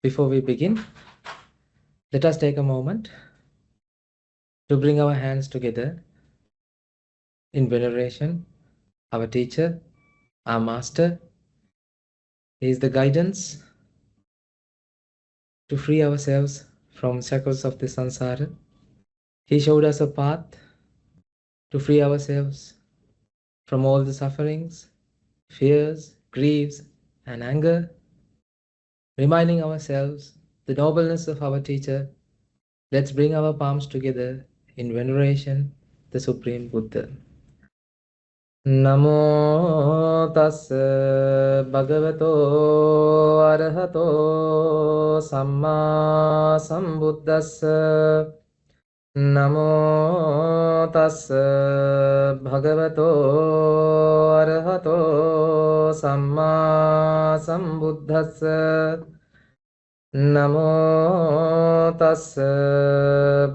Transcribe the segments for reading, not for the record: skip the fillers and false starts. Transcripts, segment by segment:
Before we begin, let us take a moment to bring our hands together in veneration. Our teacher, our master, he is the guidance to free ourselves from shackles of the samsara. He showed us a path to free ourselves from all the sufferings, fears, griefs, and anger, reminding ourselves the nobleness of our teacher. Let's bring our palms together in veneration, the Supreme Buddha. Namo tassa bhagavato arahato samma sambuddhassa. Namo tassa bhagavato arahato samma sambuddhassa. Namo tassa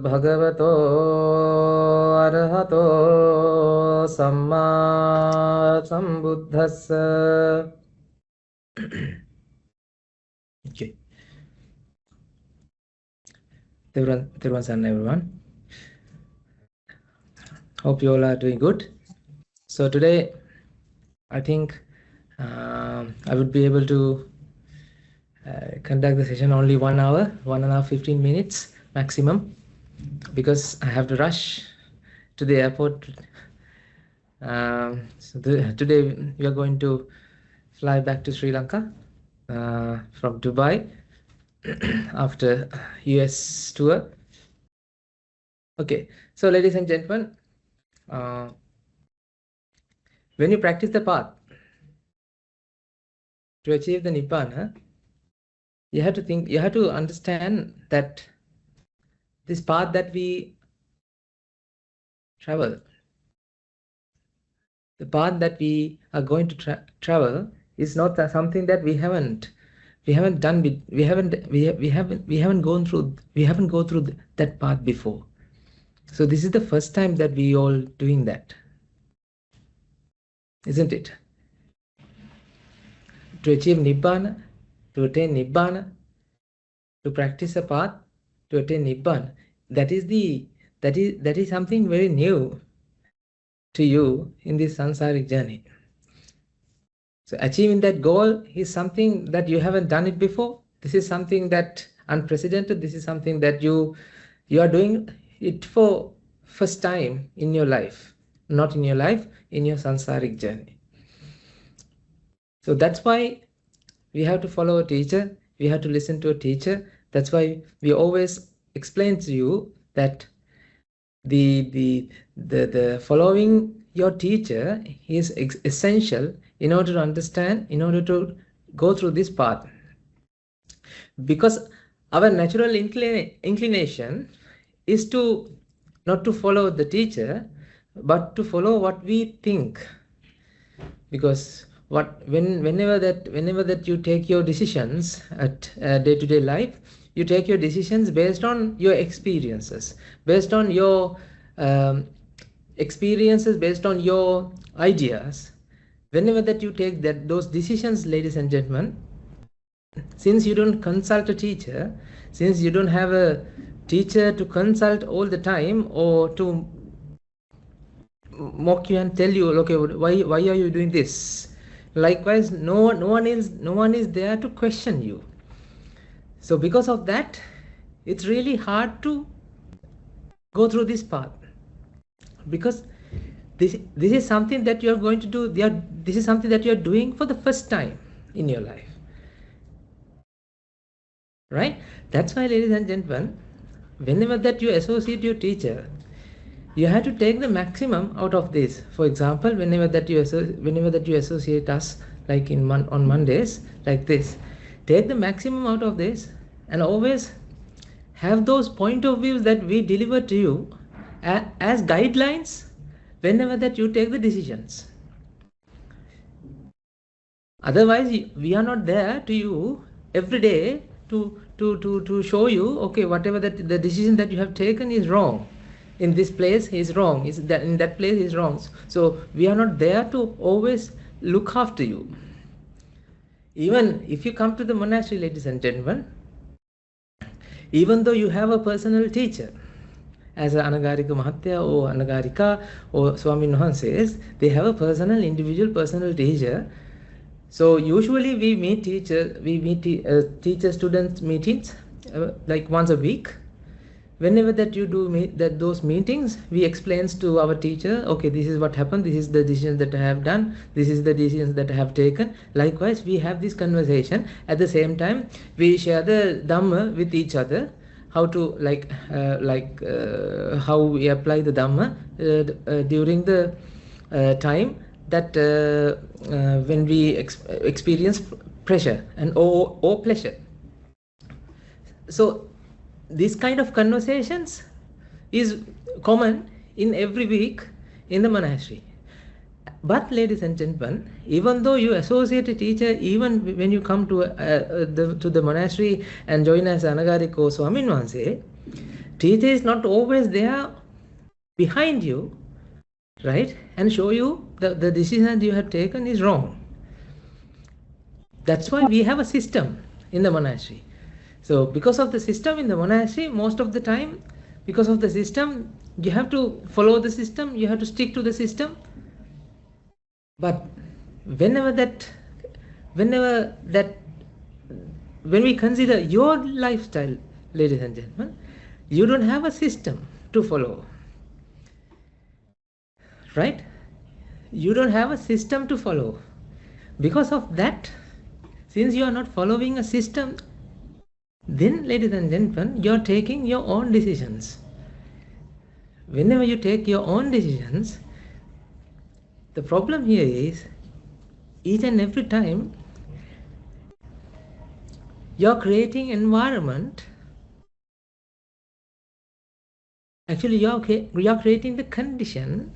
bhagavato arahato samma sambuddhassa. Okay. Therwan San, everyone. Hope you all are doing good. So today, I think I would be able to conduct the session only 1 hour, 1.5, 15 minutes maximum, because I have to rush to the airport. Today we are going to fly back to Sri Lanka from Dubai after US tour. Okay, so ladies and gentlemen, when you practice the path to achieve the Nibbana, you have to understand that this path that we travel, the path that we are going to travel is not something that we haven't gone through that path before. So this is the first time that we all doing that, isn't it? To achieve Nibbana, to attain Nibbana, to practice a path to attain Nibbana, that is something very new to you in this samsaric journey. So achieving that goal is something that you haven't done it before. This is something that unprecedented. This is something that you are doing it for first time in your life, not in your life, in your samsaric journey. So that's why we have to follow a teacher. We have to listen to a teacher. That's why we always explain to you that the following your teacher is essential in order to understand, in order to go through this path. Because our natural inclination is to not to follow the teacher, but to follow what we think. Because whenever that you take your decisions at day-to-day life, you take your decisions based on your experiences, based on your experiences, based on your ideas. Whenever that you take those decisions, ladies and gentlemen, since you don't consult a teacher, since you don't have a teacher to consult all the time, or to mock you and tell you, okay, why are you doing this? Likewise, no one is there to question you. So because of that, it's really hard to go through this path, because this is something that you are going to do. This is something that you are doing for the first time in your life, right? That's why, ladies and gentlemen, whenever that you associate your teacher, you have to take the maximum out of this. For example, whenever that you associate us, like on Mondays, like this, take the maximum out of this, and always have those point of views that we deliver to you as guidelines whenever that you take the decisions. Otherwise, we are not there to you every day to show you, okay, whatever that the decision that you have taken is wrong. In this place is wrong, in that place is wrong. So we are not there to always look after you. Even if you come to the monastery, ladies and gentlemen, Even though you have a personal teacher, as 𝗗𝗗𝗁𝗏 𝗂𝗧 or 𝗗𝗗𝗁𝗏 or Swamin Wahanses, they have a individual personal teacher. So usually we meet teacher-student meetings like once a week. Whenever that you do those meetings, we explains to our teacher, okay, this is what happened, this is the decisions that I have done, this is the decisions that I have taken. Likewise, we have this conversation. At the same time, we share the Dhamma with each other, how to how we apply the Dhamma during the time that when we experience pressure and or pleasure. So this kind of conversations is common in every week in the monastery. But ladies and gentlemen, even though you associate a teacher, even when you come to the monastery and join as 𝗗𝗗𝗁𝗏 or Swamin Wahanse, teacher is not always there behind you, right, and show you the decision that you have taken is wrong. That's why we have a system in the monastery. So because of the system in the monastery, most of the time, because of the system, you have to follow the system, you have to stick to the system. But when we consider your lifestyle, ladies and gentlemen, you don't have a system to follow, right? You don't have a system to follow. Because of that, since you are not following a system, then, ladies and gentlemen, you are taking your own decisions. Whenever you take your own decisions, the problem here is, each and every time, you are creating environment. Actually, you are creating the condition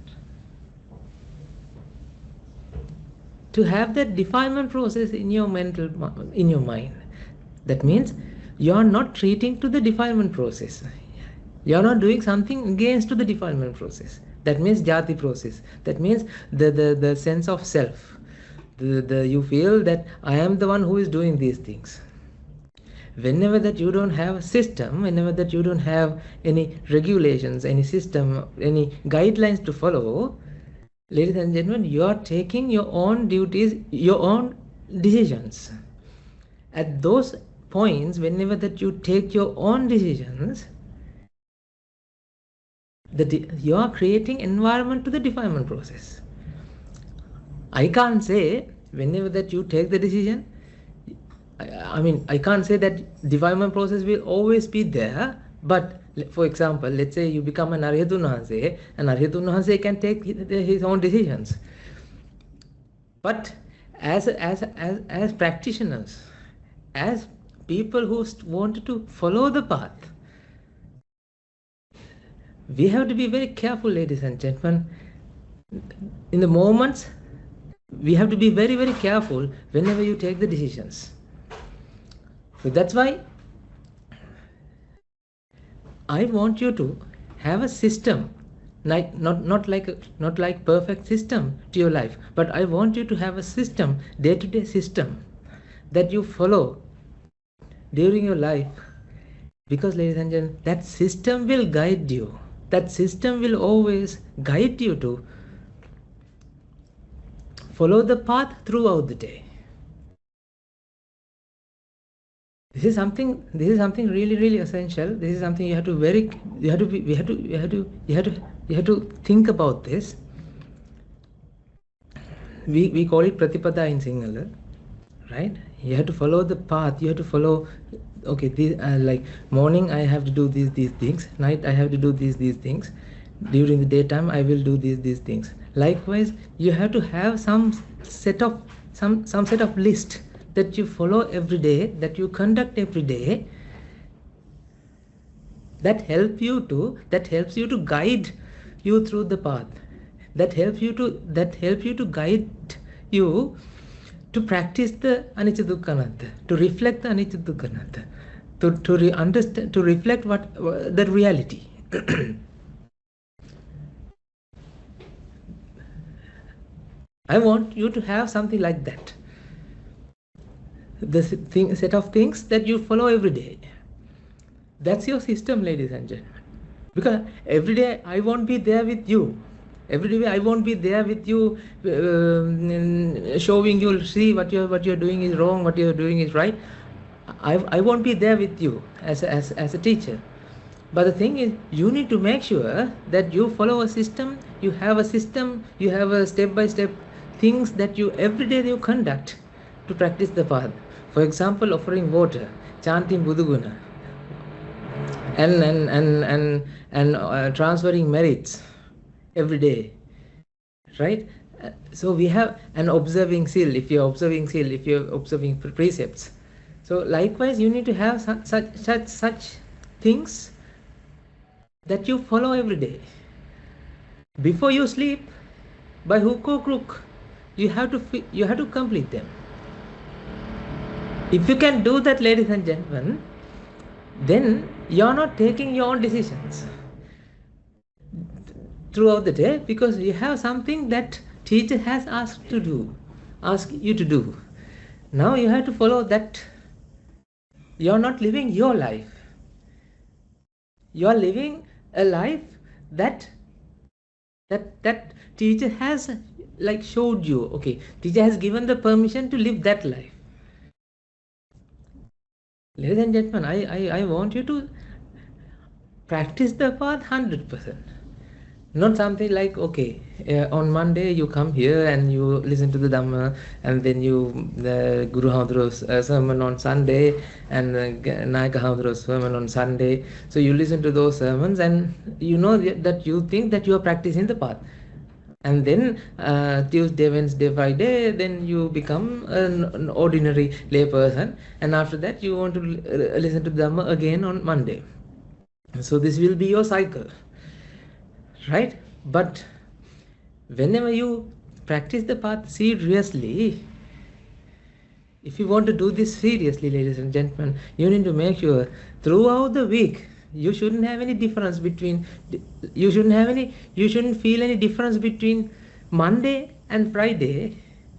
to have that defilement process in your mind. That means you are not treating to the defilement process. You are not doing something against to the defilement process. That means jati process. That means the sense of self. You feel that I am the one who is doing these things. Whenever that you don't have a system, whenever that you don't have any regulations, any system, any guidelines to follow, ladies and gentlemen, you are taking your own duties, your own decisions. At those points, whenever that you take your own decisions, you are creating environment to the defilement process. I can't say whenever that you take the decision, I can't say that defilement process will always be there. But for example, let's say you become an Arhatun Wahanse, and Arhatun Wahanse can take his own decisions. But as practitioners, as people who wanted to follow the path, we have to be very careful, ladies and gentlemen. In the moments, we have to be very, very careful whenever you take the decisions. So that's why I want you to have a system, not like perfect system to your life, but I want you to have a system, day-to-day system, that you follow during your life. Because, ladies and gentlemen, that system will guide you. That system will always guide you to follow the path throughout the day. This is something really, really essential. This is something you have to think about this. We call it Pratipada in Sinhala, right? You have to follow the path. You have to follow. Okay, like morning I have to do these things. Night I have to do these things. During the daytime I will do these things. Likewise, you have to have some set of list that you follow every day, that you conduct every day, that helps you to guide you through the path, that helps you to guide you to practice the anicca dukkha anatta, to reflect the anicca dukkha anatta, to reflect what the reality. I want you to have something like that. The set of things that you follow every day. That's your system, ladies and gentlemen. Because every day I won't be there with you. Every day I won't be there with you, showing you, see what you're doing is wrong, what you're doing is right. I won't be there with you as a teacher. But the thing is, you need to make sure that you follow a system, you have a system, you have a step-by-step things that you every day you conduct to practice the path. For example, offering water, chanting Buduguna, and transferring merits every day, right? So we have an observing seal. If you're observing seal, if you're observing precepts, so likewise you need to have such things that you follow every day. Before you sleep, by hook or crook, you have to complete them. If you can do that, ladies and gentlemen, then you're not taking your own decisions throughout the day, because you have something that teacher has asked you to do. Now you have to follow that. You're not living your life. You're living a life that teacher has like showed you. Okay, teacher has given the permission to live that life. Ladies and gentlemen, I want you to practice the path 100%. Not something like, okay, on Monday you come here and you listen to the Dhamma, and then the Guru Haudra's sermon on Sunday, and Naika Haudra's sermon on Sunday. So you listen to those sermons, and you know that you think that you are practicing the path. And then Tuesday, Wednesday, Friday, then you become an ordinary lay person, and after that you want to listen to the Dhamma again on Monday. So this will be your cycle, right? But whenever you practice the path seriously, if you want to do this seriously, ladies and gentlemen, you need to make sure throughout the week you shouldn't have any difference between, you shouldn't feel any difference between Monday and Friday.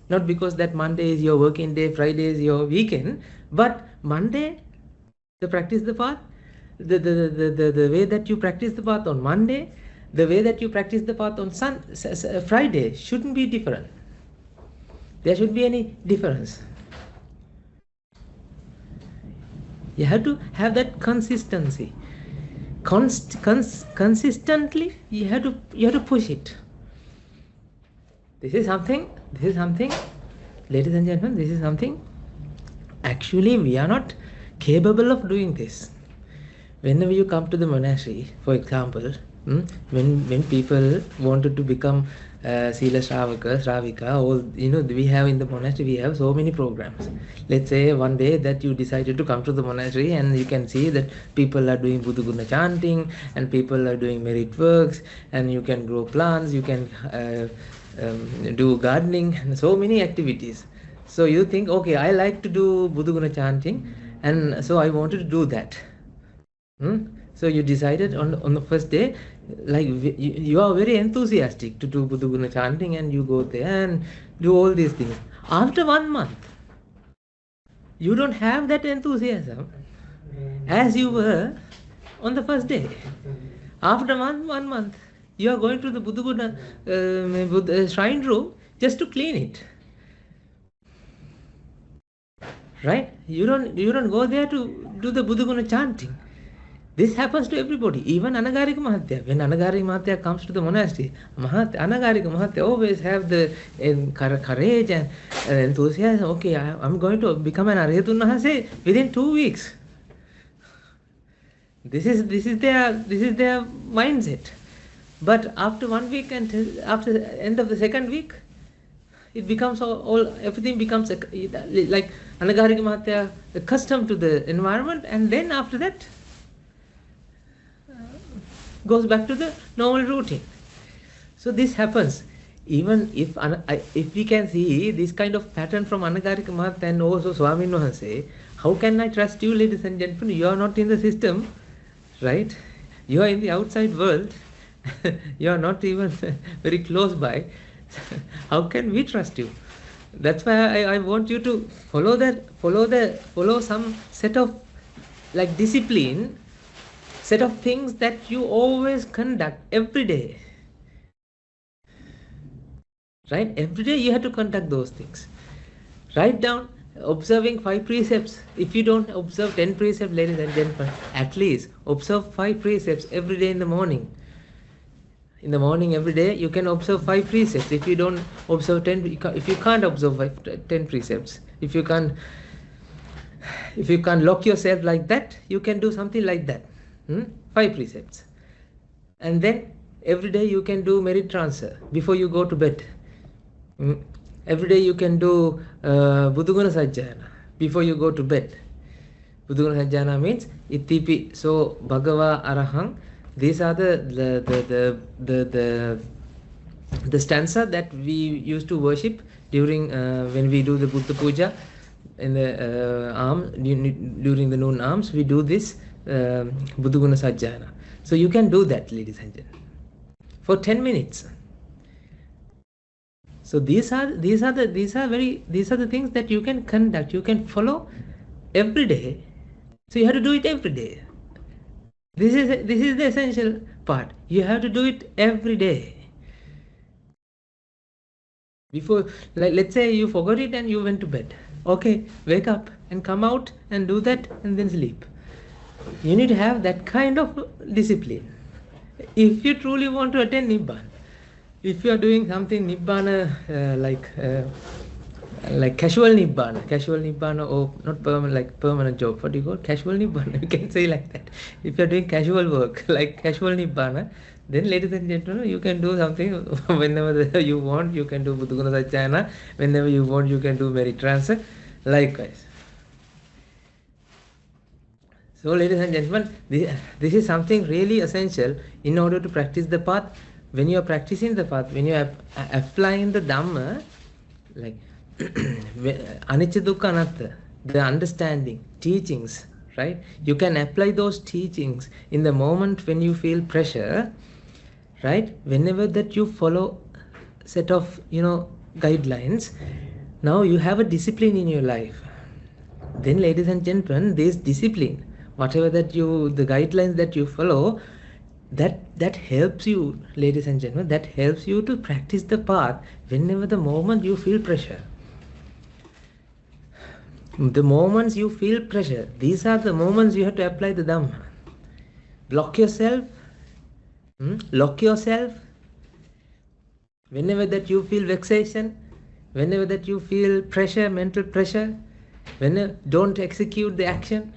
Not because that Monday is your working day, Friday is your weekend, but Monday, the practice the path, the way that you practice the path on Monday, the way that you practice the path on Friday shouldn't be different. There should be any difference. You have to have that consistency. Consistently, you have to push it. This is something, ladies and gentlemen, this is something, actually we are not capable of doing this. Whenever you come to the monastery, for example, when people wanted to become Sila Shravaka, Shravika, all, we have in the monastery, we have so many programs. Let's say one day that you decided to come to the monastery, and you can see that people are doing Buduguna chanting, and people are doing merit works, and you can grow plants, you can do gardening, and so many activities. So you think, okay, I like to do Buduguna chanting, and so I wanted to do that. So you decided on the first day, like you are very enthusiastic to do Buduguna chanting, and you go there and do all these things. After 1 month, you don't have that enthusiasm as you were on the first day. After 1 month, you are going to the Buduguna shrine room just to clean it. Right? You don't go there to do the Buduguna chanting. This happens to everybody, even Anagarika Mahathya. When Anagarika Mahathya comes to the monastery, Anagarika Mahathya always have the courage and enthusiasm. Okay, I'm going to become an Arhatun Mahase within 2 weeks. This is their mindset. But after 1 week and after the end of the second week, it becomes everything becomes like Anagarika Mahathya accustomed to the environment, and then after that goes back to the normal routine. So this happens. Even if we can see this kind of pattern from Anagarika Mahathya and also Swamin Wahanse, how can I trust you, ladies and gentlemen? You are not in the system, right? You are in the outside world. You are not even very close by. How can we trust you? That's why I want you to follow some set of like discipline set of things that you always conduct every day. Right? Every day you have to conduct those things. Write down observing 5 precepts. If you don't observe 10 precepts, ladies and gentlemen, at least observe 5 precepts every day in the morning. In the morning every day you can observe 5 precepts. If you don't observe 10, if you can't observe 10 precepts, if you can't lock yourself like that, you can do something like that. 5 precepts. And then every day you can do merit transfer before you go to bed. Every day you can do Buddhaguna Sajjana before you go to bed. Buddhaguna Sajjana means 𝗘𝗃𝗏 bhagava arahang. These are the stanza that we used to worship during when we do the Buddha Puja in the during the noon alms. We do this Buddhaguna Sajjana. So you can do that, ladies and gentlemen, for 10 minutes. So these are the things that you can conduct, you can follow every day. So you have to do it every day. This is the essential part. You have to do it every day. Before, like, let's say you forgot it and you went to bed. Okay, wake up and come out and do that and then sleep. You need to have that kind of discipline if you truly want to attain Nibbana. If you are doing something Nibbana like casual Nibbana, or not permanent, like permanent job, what do you call casual Nibbana? You can say like that. If you are doing casual work like casual Nibbana, then ladies and gentlemen, you can do something whenever you want. You can do Buddhaguna Sajjana. Whenever you want, you can do merit transfer. Likewise. So ladies and gentlemen, this is something really essential in order to practice the path. When you are practicing the path, when you are applying the Dhamma, like anicca dukkha anatta, the understanding, teachings, right? You can apply those teachings in the moment when you feel pressure, right? Whenever that you follow set of, guidelines, now you have a discipline in your life. Then ladies and gentlemen, this discipline, whatever that the guidelines that you follow, that helps you, ladies and gentlemen, that helps you to practice the path whenever the moment you feel pressure. The moments you feel pressure, these are the moments you have to apply the Dhamma. Block yourself, lock yourself. Whenever that you feel vexation, whenever that you feel pressure, mental pressure, don't execute the action.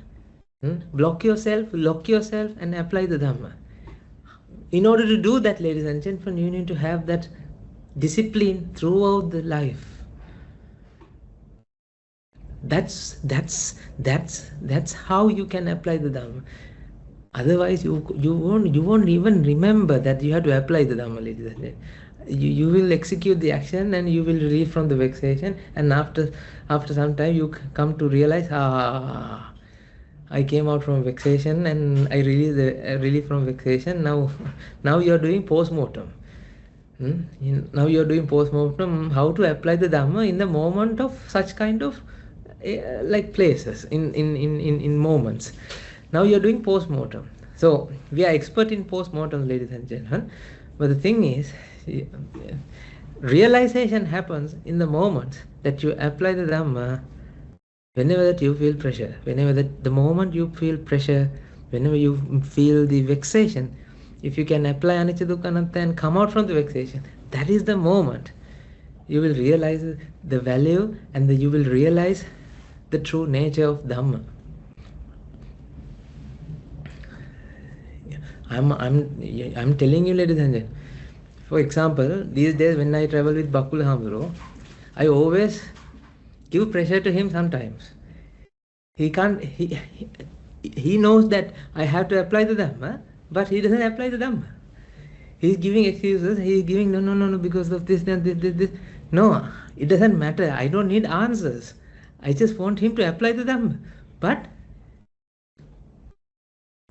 Block yourself, lock yourself, and apply the Dhamma. In order to do that, ladies and gentlemen, you need to have that discipline throughout the life. That's how you can apply the Dhamma. Otherwise, you won't even remember that you have to apply the Dhamma, ladies and gentlemen. You will execute the action and you will relieve from the vexation, and after some time you come to realize, I came out from vexation and I relieved from vexation. Now you are doing post-mortem. Now you are doing post-mortem, how to apply the Dhamma in the moment of such kind of like places, in moments. Now you are doing post-mortem. So we are expert in post-mortem, ladies and gentlemen. But the thing is, realization happens in the moment that you apply the Dhamma. Whenever that you feel pressure, whenever that the moment you feel pressure, whenever you feel the vexation, if you can apply anicca dukkha anatta and come out from the vexation, that is the moment you will realize the value, and you will realize the true nature of Dhamma. I'm telling you, ladies and gentlemen. For example, these days when I travel with Bakula Hamduro, I always give pressure to him sometimes. He knows that I have to apply the Dhamma, but he doesn't apply the Dhamma. He's giving excuses, he's giving no, because of this and this. No, it doesn't matter. I don't need answers. I just want him to apply the Dhamma. But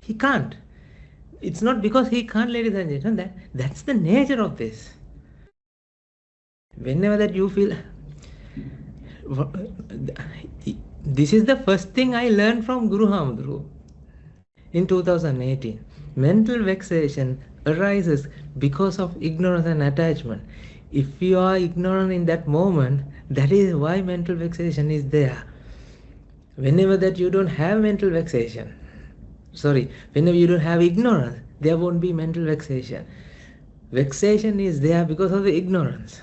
he can't. It's not because he can't, ladies and gentlemen. That's the nature of this. Whenever that you feel... This is the first thing I learned from Guru Hamduru in 2018. Mental vexation arises because of ignorance and attachment. If you are ignorant in that moment, that is why mental vexation is there. Whenever that you don't have mental vexation, whenever you don't have ignorance, there won't be mental vexation. Vexation is there because of the ignorance,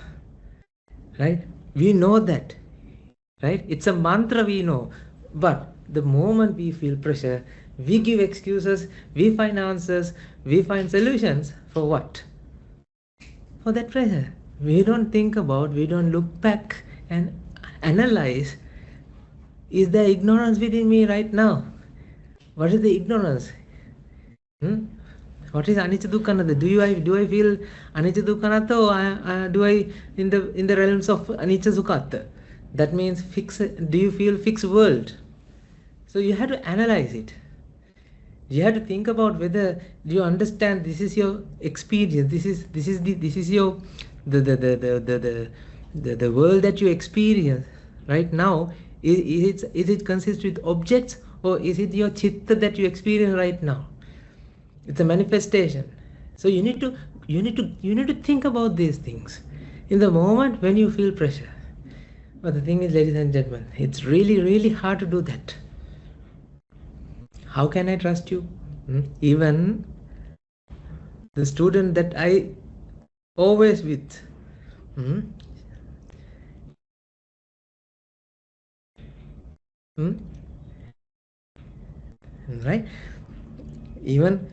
right? We know that, right? It's a mantra, we know. But the moment we feel pressure, we give excuses, we find answers, we find solutions. For what? For that pressure. We don't think about, we don't look back and analyze, is there ignorance within me right now? What is the ignorance? What is anicca dukkha anatta? Do I feel anicca dukkha anatta, or do I in the realms of anicca sukha? That means do you feel fixed world? So you have to analyze it. You have to think about whether you understand this is your experience. This is your the world that you experience right now. Is it consist with objects, or is it your chitta that you experience right now? It's a manifestation. So you need to think about these things in the moment when you feel pressure. But the thing is, ladies and gentlemen, it's really, really hard to do that. How can I trust you? Even the student that I always with, right? Even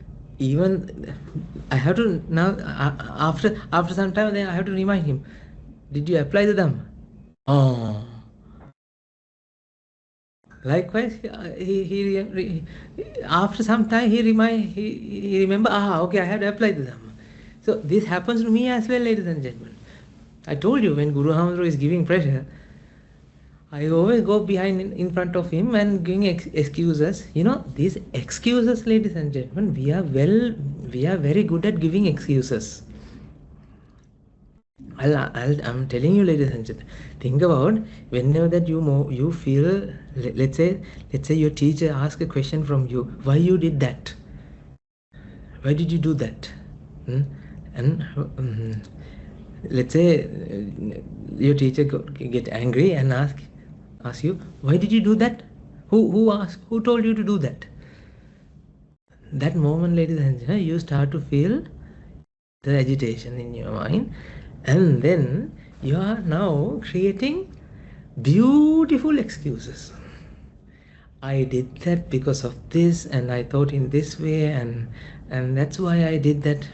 I have to now, after some time, then I have to remind him, did you apply the Dhamma? Oh. Likewise, he after some time he remember, okay, I have to apply the Dhamma. So this happens to me as well, ladies and gentlemen. I told you, when Guru Hamdro is giving pressure, I always go behind in front of him and giving excuses. You know, these excuses, ladies and gentlemen, we are very good at giving excuses. I'm telling you, ladies and gentlemen, think about whenever that you feel, let's say your teacher asks a question from you, why you did that? Why did you do that? And let's say your teacher get angry and ask you, why did you do that? Who asked? Who told you to do that? That moment, ladies and gentlemen, you start to feel the agitation in your mind, and then you are now creating beautiful excuses. I did that because of this, and I thought in this way, and that's why I did that.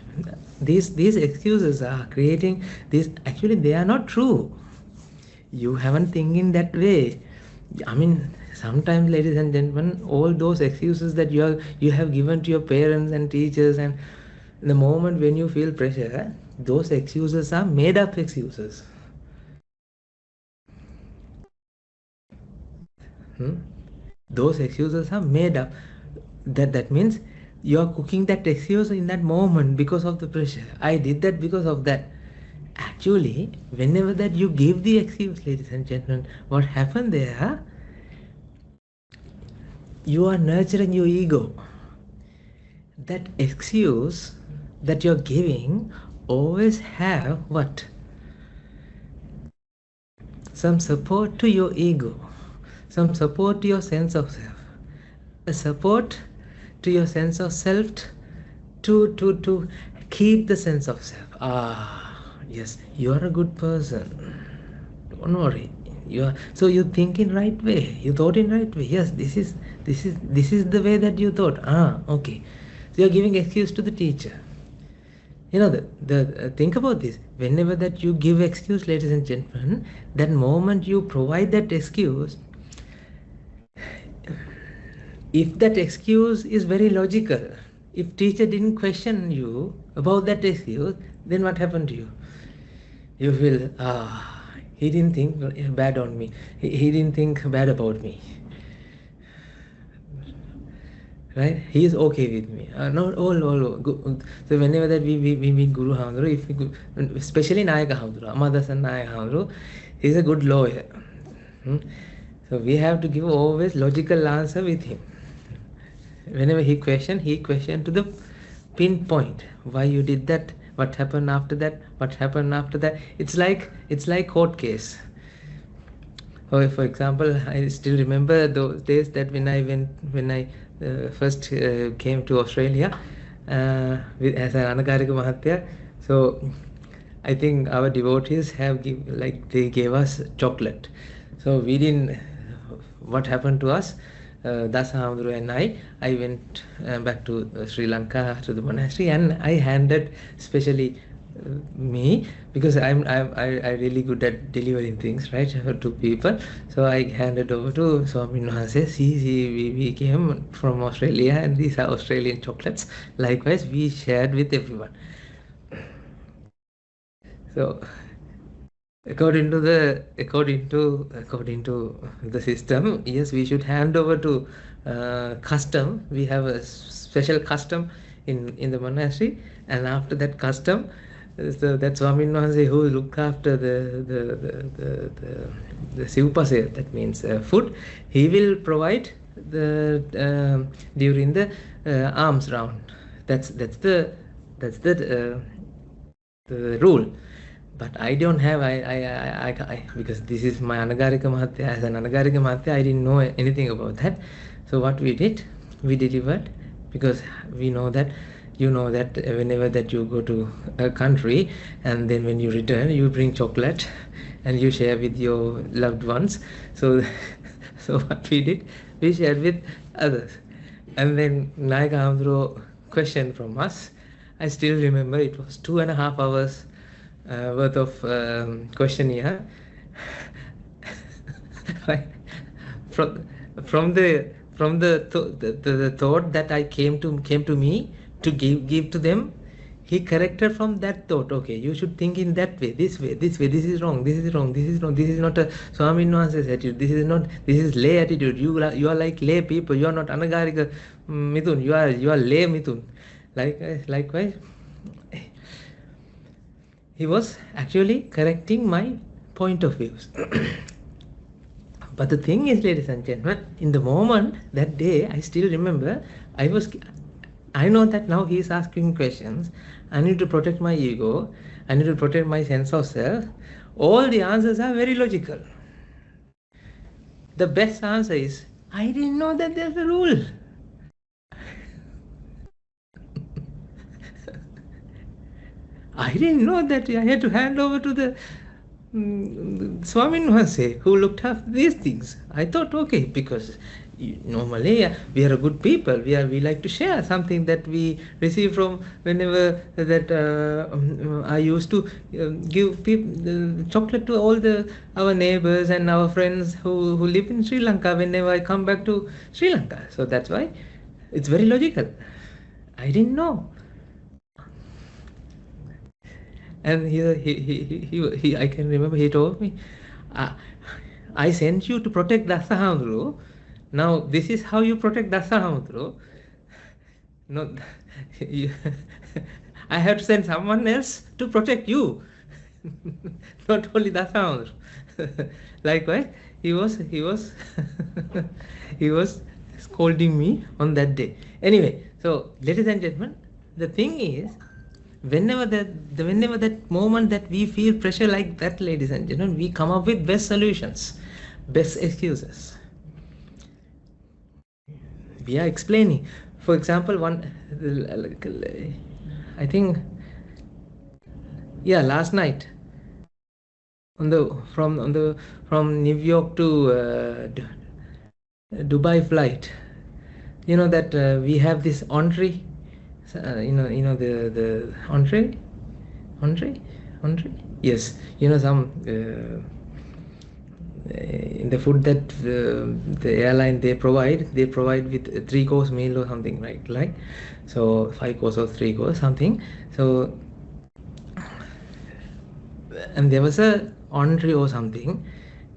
These excuses are creating this. Actually, they are not true. You haven't think in that way. I mean, sometimes, ladies and gentlemen, all those excuses that you have given to your parents and teachers, and in the moment when you feel pressure, those excuses are made up excuses. Those excuses are made up. That means you are cooking that excuse in that moment because of the pressure. I did that because of that. Actually, whenever that you give the excuse, ladies and gentlemen, what happened there? You are nurturing your ego. That excuse that you're giving always have what? Some support to your ego, some support to your sense of self, a support to your sense of self, to keep the sense of self. Yes, you are a good person. Don't worry. So you think in right way. You thought in right way. Yes, this is the way that you thought. Okay. So you are giving excuse to the teacher. You know, think about this. Whenever that you give excuse, ladies and gentlemen, that moment you provide that excuse, if that excuse is very logical, if teacher didn't question you about that excuse, then what happened to you? You feel, he didn't think bad on me. He didn't think bad about me. Right? He is okay with me. Not all. So whenever that we meet Guru Hamdro, especially Nayaka Hamdro, Amadasan Nayaka Hamdro, he is a good lawyer. So we have to give always logical answer with him. Whenever he question to the pinpoint why you did that, what happened after that, what happened after that. It's like court case. Or for example, I still remember those days that when I first came to Australia as an 𝗗𝗏𝗁. So I think our devotees they gave us chocolate. So we didn't. What happened to us? 𝗓𝗏𝗁 and I went back to Sri Lanka to the monastery, and I handed, especially me, because I really good at delivering things, right, to people. So I handed over to Swami Nuhanse. See, we came from Australia, and these are Australian chocolates. Likewise, we shared with everyone. So according to the system, yes, we should hand over to custom. We have a special custom in the monastery, and after that custom, so that's Swami Nuhanse who look after the 𝗘𝗃𝗃, that means food. He will provide the during the alms round. That's the rule. But I don't have, I because this is my 𝗗𝗏𝗁. As an 𝗗𝗏𝗁, I didn't know anything about that. So what we did, we delivered, because we know that, you know that whenever that you go to a country, and then when you return, you bring chocolate and you share with your loved ones. So what we did, we shared with others. And then 𝗏𝗏𝗁 question from us. I still remember it was 2.5 hours worth of questionnaire. from the thought that I came to me to give to them, he corrected from that thought. Okay, you should think in that way, this way, this is wrong, this is wrong, this is wrong. This is not a Swami Nuhanse's attitude. This is lay attitude. You are like lay people. You are not anagarika mithun. You are lay mithun. Likewise, he was actually correcting my point of views. But the thing is, ladies and gentlemen, in the moment, that day, I still remember, I know that now he is asking questions. I need to protect my ego. I need to protect my sense of self. All the answers are very logical. The best answer is, I didn't know that there's a rule. I didn't know that I had to hand over to the Swami Nuhanse, who looked after these things. I thought, okay, because normally we are a good people. We like to share something that we receive from whenever that I used to give people chocolate to all our neighbors and our friends who live in Sri Lanka whenever I come back to Sri Lanka. So that's why it's very logical. I didn't know. And he I can remember he told me, I sent you to protect 𝗓𝗏𝗁. Now this is how you protect 𝗓𝗏𝗁. No, I have to send someone else to protect you, not only 𝗓𝗏𝗁. Likewise, he was scolding me on that day. Anyway, so ladies and gentlemen, the thing is, whenever that moment that we feel pressure like that, ladies and gentlemen, we come up with best solutions, best excuses. We are explaining. For example, I think, last night from New York to Dubai flight, you know that we have this entree. The entree? Yes, some in the food that the airline they provide with 3-course meal or something, right? Like, so 5 course or 3 course something. So, and there was a entree or something,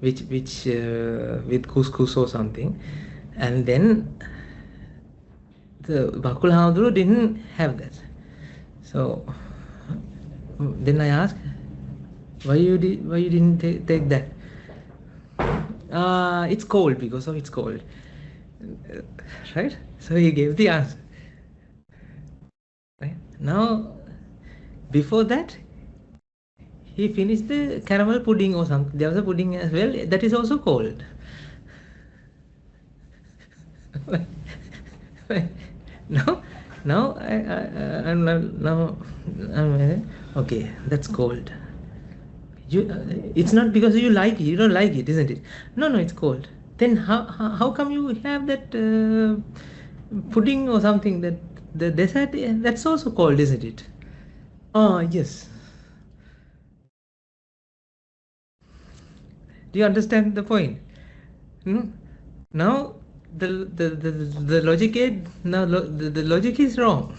which with couscous or something, and then the 𝗵𝗁𝗁 didn't have that. So then I asked, why you didn't take that? It's cold, because of it's cold, right? So he gave the answer, right? Now, before that, he finished the caramel pudding or something. There was a pudding as well. That is also cold. now, okay, that's cold. It's not because you like it. You don't like it, isn't it? No, it's cold. Then how come you have that pudding or something, that the dessert? That's also cold, isn't it? Oh, yes. Do you understand the point? Now the logic the logic is wrong.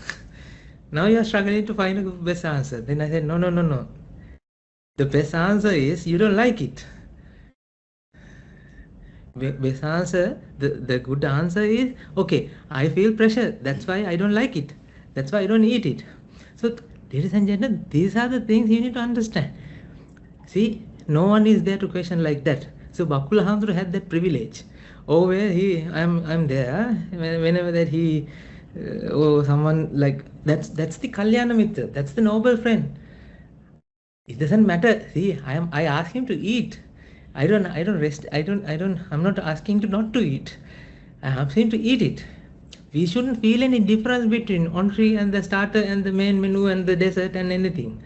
Now you are struggling to find a best answer. Then I said, no. The best answer is you don't like it. Best answer, the good answer is, okay, I feel pressure. That's why I don't like it. That's why I don't eat it. So, ladies and gentlemen, these are the things you need to understand. See, no one is there to question like that. So, Bakula Hamdru had that privilege. Oh, where I'm there. Whenever that he, or someone like, that's the Kalyana Mitra. That's the noble friend. It doesn't matter. See, I ask him to eat. I'm not asking to not to eat. I ask him to eat it. We shouldn't feel any difference between entree and the starter and the main menu and the dessert and anything.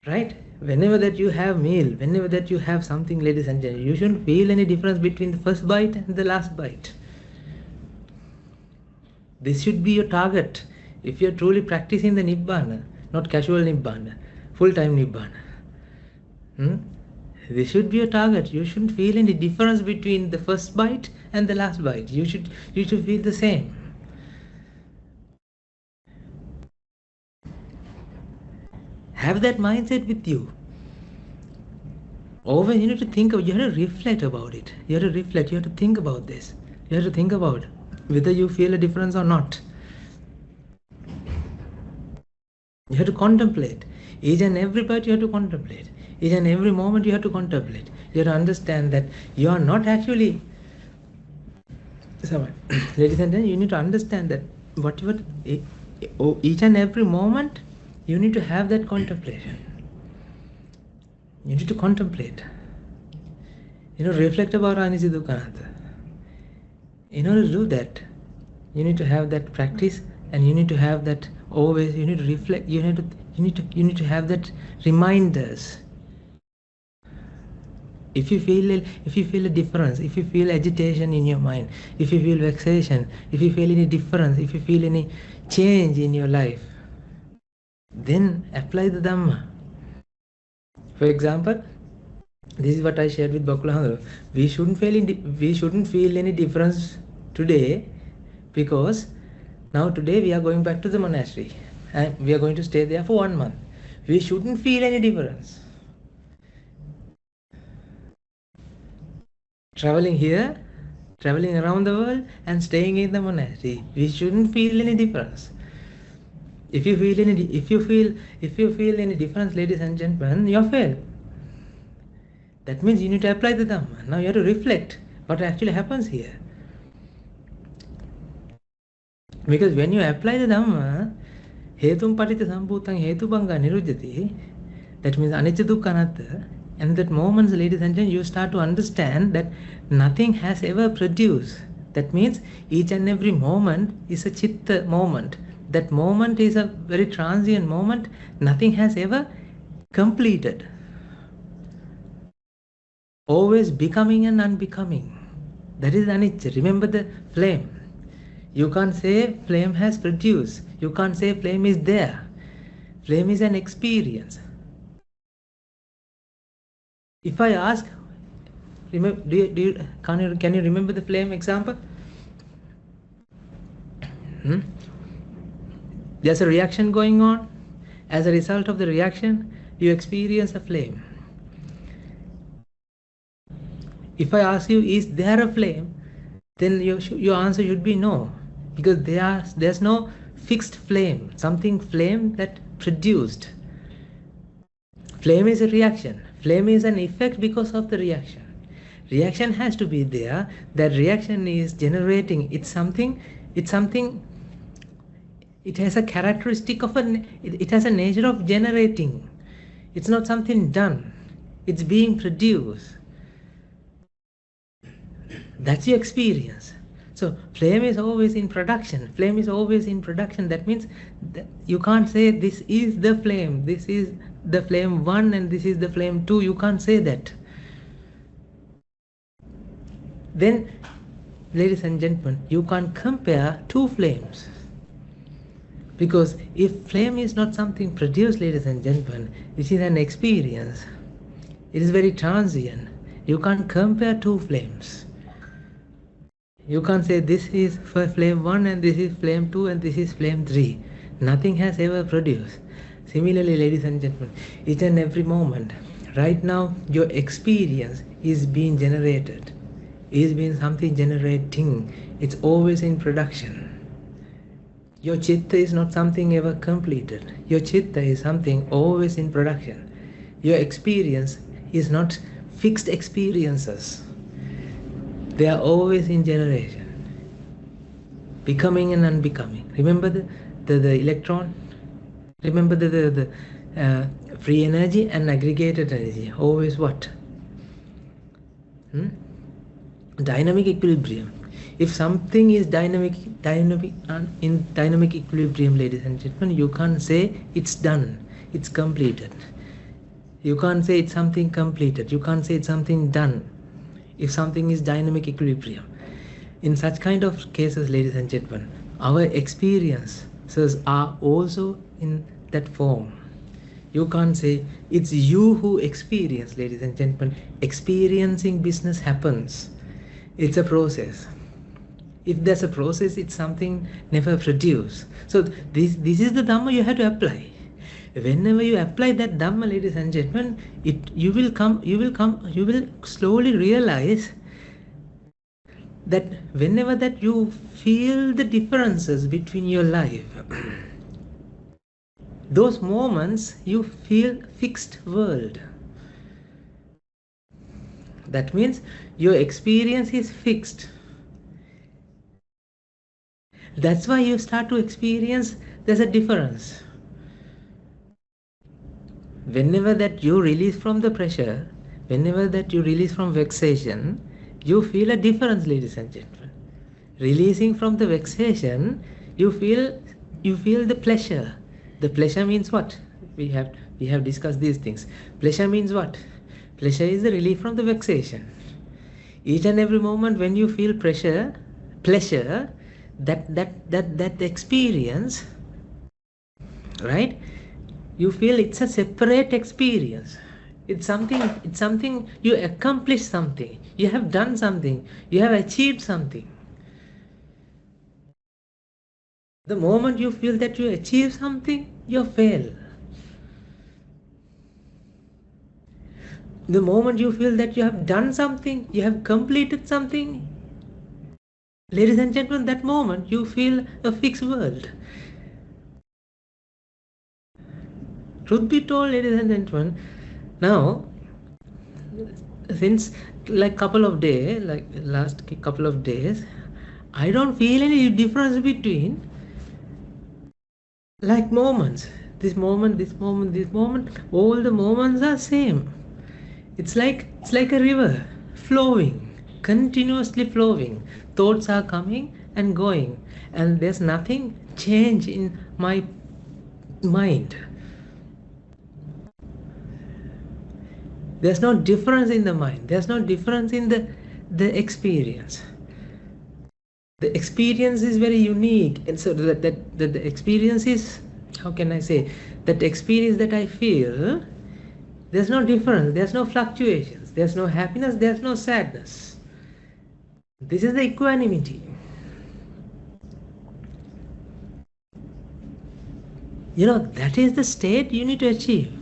Right? Whenever that you have meal, whenever that you have something, ladies and gentlemen, you shouldn't feel any difference between the first bite and the last bite. This should be your target. If you're truly practicing the Nibbana, not casual Nibbana, full-time Nibbana. This should be your target. You shouldn't feel any difference between the first bite and the last bite. You should feel the same. Have that mindset with you. Always you need to think of, you have to reflect about it. You have to reflect, you have to think about this. You have to think about whether you feel a difference or not. You have to contemplate. Each and every bite you have to contemplate. Each and every moment you have to contemplate. You have to understand that you are not actually... Ladies and gentlemen, you need to understand that each and every moment you need to have that contemplation. You need to contemplate. Reflect about anicca dukkha anatta. In order to do that, you need to have that practice, and you need to have that always. You need to reflect. You need to have that reminders. If you feel a difference, if you feel agitation in your mind, if you feel vexation, if you feel any difference, if you feel any change in your life, then apply the Dhamma. For example, this is what I shared with Bakula Hamdru. We shouldn't feel any difference today, because now today we are going back to the monastery and we are going to stay there for 1 month. We shouldn't feel any difference. Traveling here, traveling around the world, and staying in the monastery, we shouldn't feel any difference. If you feel any difference, ladies and gentlemen, you fail. That means you need to apply the Dhamma. Now you have to reflect what actually happens here. Because when you apply the Dhamma, hetum patita sambhutang hetubanga nirujjati, that means anicca dukkha anatta. And that moment, ladies and gentlemen, you start to understand that nothing has ever produced. That means each and every moment is a chitta moment. That moment is a very transient moment. Nothing has ever completed. Always becoming and unbecoming. That is anicca. Remember the flame. You can't say flame has produced. You can't say flame is there. Flame is an experience. If I ask, can you remember the flame example? There's a reaction going on. As a result of the reaction, you experience a flame. If I ask you, is there a flame? Then your answer should be no, because there's no fixed flame, something flame that produced. Flame is a reaction. Flame is an effect because of the reaction. Reaction has to be there. That reaction is generating. It's something It has a characteristic of it has a nature of generating. It's not something done. It's being produced. That's your experience. So flame is always in production. Flame is always in production. That means that you can't say this is the flame. This is the flame 1 and this is the flame 2. You can't say that. Then, ladies and gentlemen, you can't compare two flames. Because if flame is not something produced, ladies and gentlemen, it is an experience. It is very transient. You can't compare two flames. You can't say this is for flame 1 and this is flame 2 and this is flame 3. Nothing has ever produced. Similarly, ladies and gentlemen, each and every moment, right now, your experience is being generated. Is being something generating. It's always in production. Your chitta is not something ever completed. Your chitta is something always in production. Your experience is not fixed experiences. They are always in generation. Becoming and unbecoming. Remember the electron? Remember the free energy and aggregated energy. Always what? Dynamic equilibrium. If something is dynamic in dynamic equilibrium, ladies and gentlemen, you can't say it's done, it's completed. You can't say it's something completed. You can't say it's something done. If something is dynamic equilibrium. In such kind of cases, ladies and gentlemen, our experiences are also in that form. You can't say it's you who experience, ladies and gentlemen. Experiencing business happens. It's a process. If there's a process, it's something never produced. So this is the Dhamma you have to apply. Whenever you apply that Dhamma, ladies and gentlemen, you will slowly realize that whenever that you feel the differences between your life, those moments you feel fixed world. That means your experience is fixed. That's why you start to experience there's a difference. Whenever that you release from the pressure, whenever that you release from vexation, you feel a difference, ladies and gentlemen. Releasing from the vexation, you feel the pleasure. The pleasure means what? We have discussed these things. Pleasure means what? Pleasure is the relief from the vexation. Each and every moment when you feel pleasure, that experience, right? You feel it's a separate experience. It's something you accomplished something. You have done something. You have achieved something. The moment you feel that you achieve something, you fail. The moment you feel that you have done something, you have completed something, ladies and gentlemen, that moment you feel a fixed world. Truth be told, ladies and gentlemen, now, since last couple of days, I don't feel any difference between moments. This moment, all the moments are same. It's like a river flowing, continuously flowing. Thoughts are coming and going, and there's nothing change in my mind. There's no difference in the mind. There's no difference in the experience. The experience is very unique, and so that the experience is, how can I say, that experience that I feel, there's no difference, there's no fluctuations, there's no happiness, there's no sadness. This is the equanimity. That is the state you need to achieve.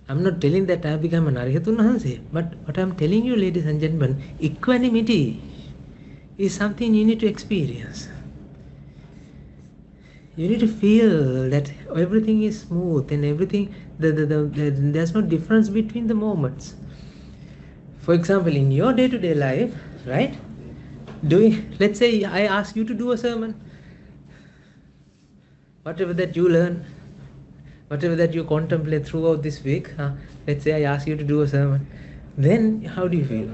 I'm not telling that I have become an Arihatun Wahanse, but what I'm telling you, ladies and gentlemen, equanimity is something you need to experience. You need to feel that everything is smooth and everything, there's no difference between the moments. For example, in your day-to-day life, right? Let's say I ask you to do a sermon. whatever that you learn, whatever that you contemplate throughout this week, let's say I ask you to do a sermon, then how do you feel?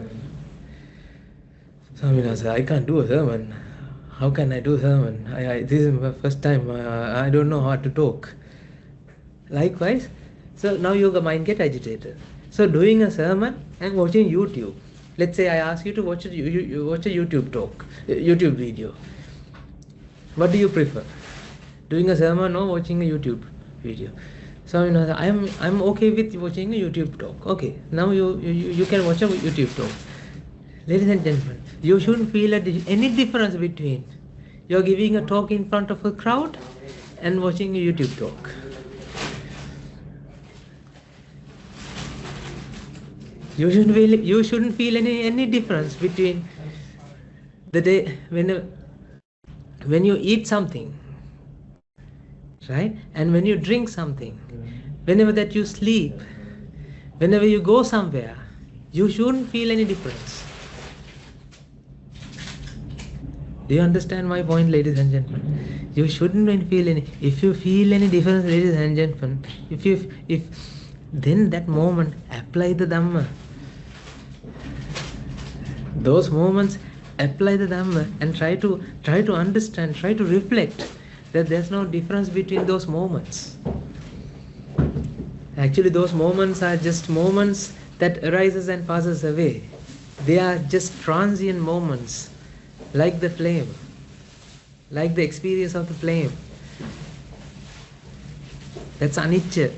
Swamina said, I can't do a sermon. How can I do a sermon? This is my first time. I don't know how to talk. Likewise, so now your mind get agitated. So doing a sermon and watching YouTube. Let's say I ask you to watch a YouTube talk, YouTube video. What do you prefer? Doing a sermon or watching a YouTube video? So I'm okay with watching a YouTube talk. Okay, now you can watch a YouTube talk. Ladies and gentlemen, you shouldn't feel any difference between you're giving a talk in front of a crowd and watching a YouTube talk. You shouldn't feel any difference between the day when you eat something, right? And when you drink something, whenever that you sleep, whenever you go somewhere, you shouldn't feel any difference. Do you understand my point, ladies and gentlemen? You shouldn't feel any. If you feel any difference, ladies and gentlemen, then that moment apply the Dhamma. Those moments apply the Dhamma and try to understand, try to reflect that there's no difference between those moments. Actually, those moments are just moments that arises and passes away. They are just transient moments, like the flame, like the experience of the flame. That's anicca.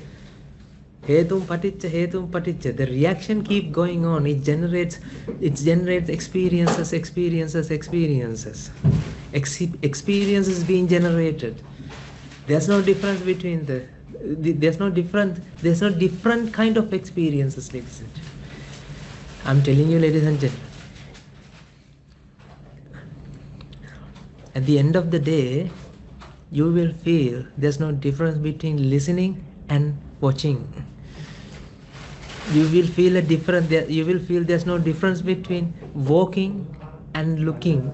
𝗘𝗃𝗵𝗺𝗃. The reaction keep going on. It generates experiences. Experiences being generated. There's no difference between there's no different kind of experiences, ladies and gentlemen. I'm telling you, ladies and gentlemen. At the end of the day, you will feel there's no difference between listening and watching. You will feel there's no difference between walking and looking.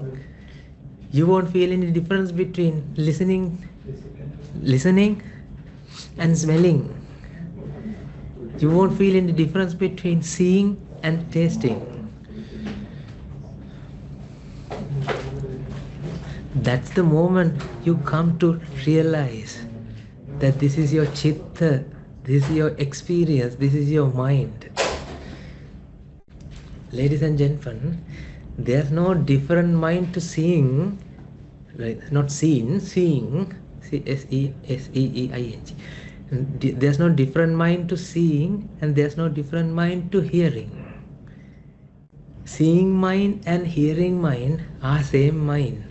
You won't feel any difference between listening and smelling. You won't feel any difference between seeing and tasting. That's the moment you come to realize that this is your chitta, this is your experience, this is your mind. Ladies and gentlemen, there's no different mind to seeing, right? Not seeing, seeing, C-S-E-S-E-E-I-N-G. There's no different mind to seeing, and there's no different mind to hearing. Seeing mind and hearing mind are same mind.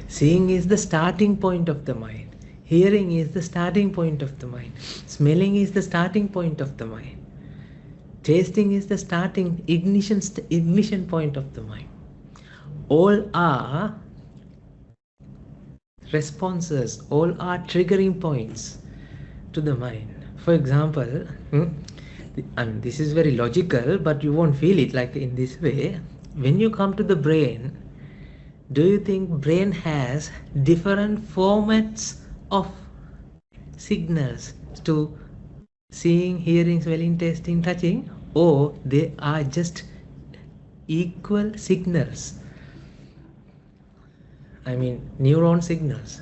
Seeing is the starting point of the mind. Hearing is the starting point of the mind. Smelling is the starting point of the mind. Tasting is the starting ignition point of the mind. All are responses, all are triggering points to the mind. For example, this is very logical, but you won't feel it like in this way. When you come to the brain, do you think brain has different formats of signals to seeing, hearing, smelling, tasting, touching, or they are just equal signals? I mean, neuron signals.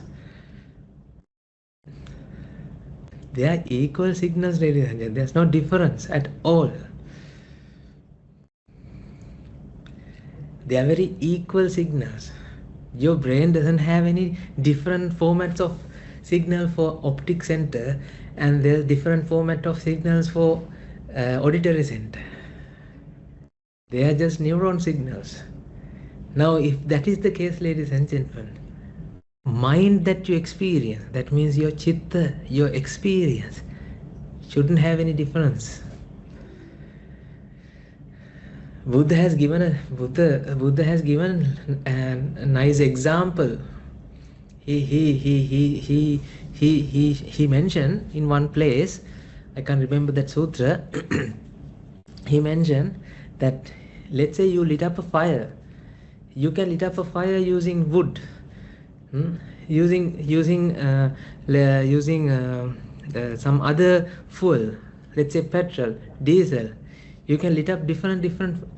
They are equal signals, ladies and gentlemen. There's no difference at all. They are very equal signals. Your brain doesn't have any different formats of signal for optic center, and there's different format of signals for auditory center. They are just neuron signals. Now, if that is the case, ladies and gentlemen, mind that you experience, that means your chitta, your experience, shouldn't have any difference. Buddha has given a nice example. He mentioned in one place, I can't remember that sutra. He mentioned that, let's say you lit up a fire You can light up a fire using wood, using some other fuel, let's say petrol, diesel. You can light up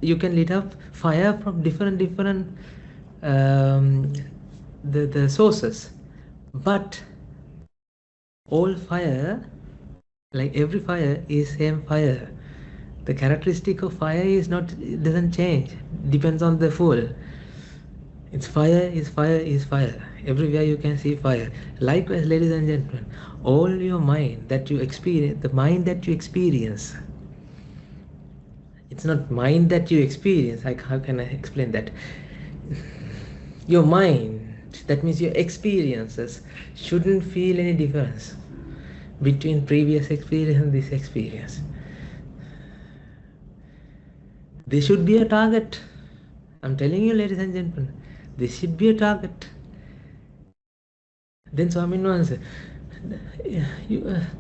you can light up fire from different the sources, but all fire, like every fire, is same fire. The characteristic of fire is not, it doesn't change, depends on the fuel. It's fire is fire is fire. Everywhere you can see fire. Likewise, ladies and gentlemen, all your mind that you experience, the mind that you experience, it's not mind that you experience. How can I explain that? Your mind, that means your experiences, shouldn't feel any difference between previous experience and this experience. This should be a target. I'm telling you, ladies and gentlemen, this should be a target. Then Swaminathan said,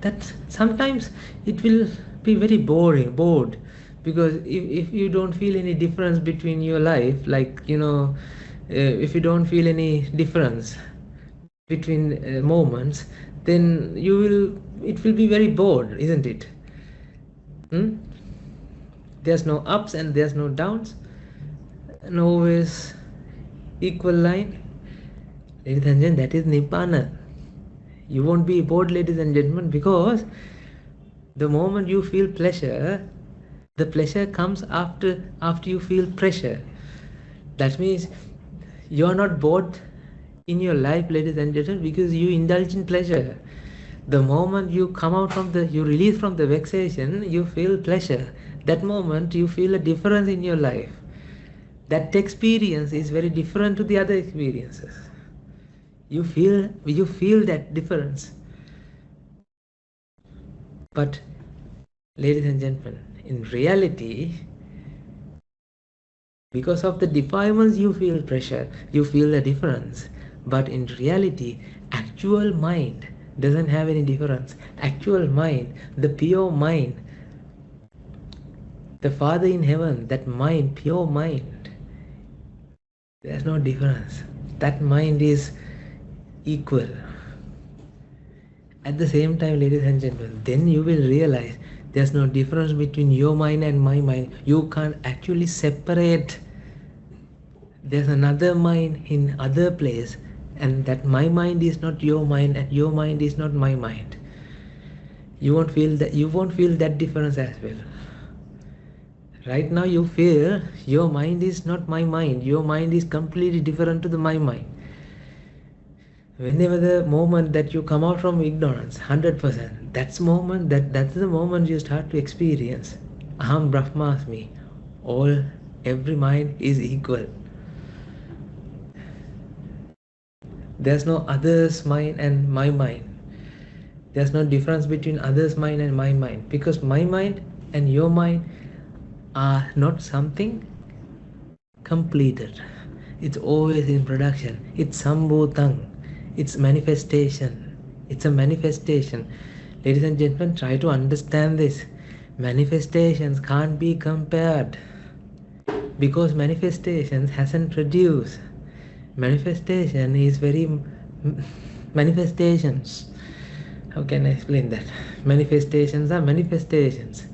that sometimes it will be very bored, because if you don't feel any difference between your life, like, if you don't feel any difference between moments, then it will be very bored, isn't it? There's no ups and there's no downs, and always equal line. Ladies and gentlemen, that is Nibbana. You won't be bored, ladies and gentlemen, because the moment you feel pleasure, the pleasure comes after you feel pressure. That means you are not bored in your life, ladies and gentlemen, because you indulge in pleasure. The moment you come out from you release from the vexation, you feel pleasure. That moment you feel a difference in your life. That experience is very different to the other experiences. You feel that difference. But ladies and gentlemen, in reality, because of the defilements you feel pressure, you feel the difference. But in reality, actual mind doesn't have any difference. Actual mind, the pure mind, the Father in heaven, that mind, pure mind, there's no difference. That mind is equal. At the same time, ladies and gentlemen, then you will realize there's no difference between your mind and my mind. You can't actually separate. There's another mind in other place, and that my mind is not your mind and your mind is not my mind. You won't feel that difference as well. Right now you feel your mind is not my mind. Your mind is completely different to my mind. Whenever the moment that you come out from ignorance, 100%, that's the moment you start to experience Aham Brahmasmi. Every mind is equal. There's no others' mind and my mind. There's no difference between others' mind and my mind, because my mind and your mind are not something completed. It's always in production. It's sambhutang. It's manifestation. It's a manifestation. Ladies and gentlemen, try to understand this. Manifestations can't be compared, because manifestations hasn't produced. Manifestation is manifestations. How can I explain that? Manifestations are manifestations.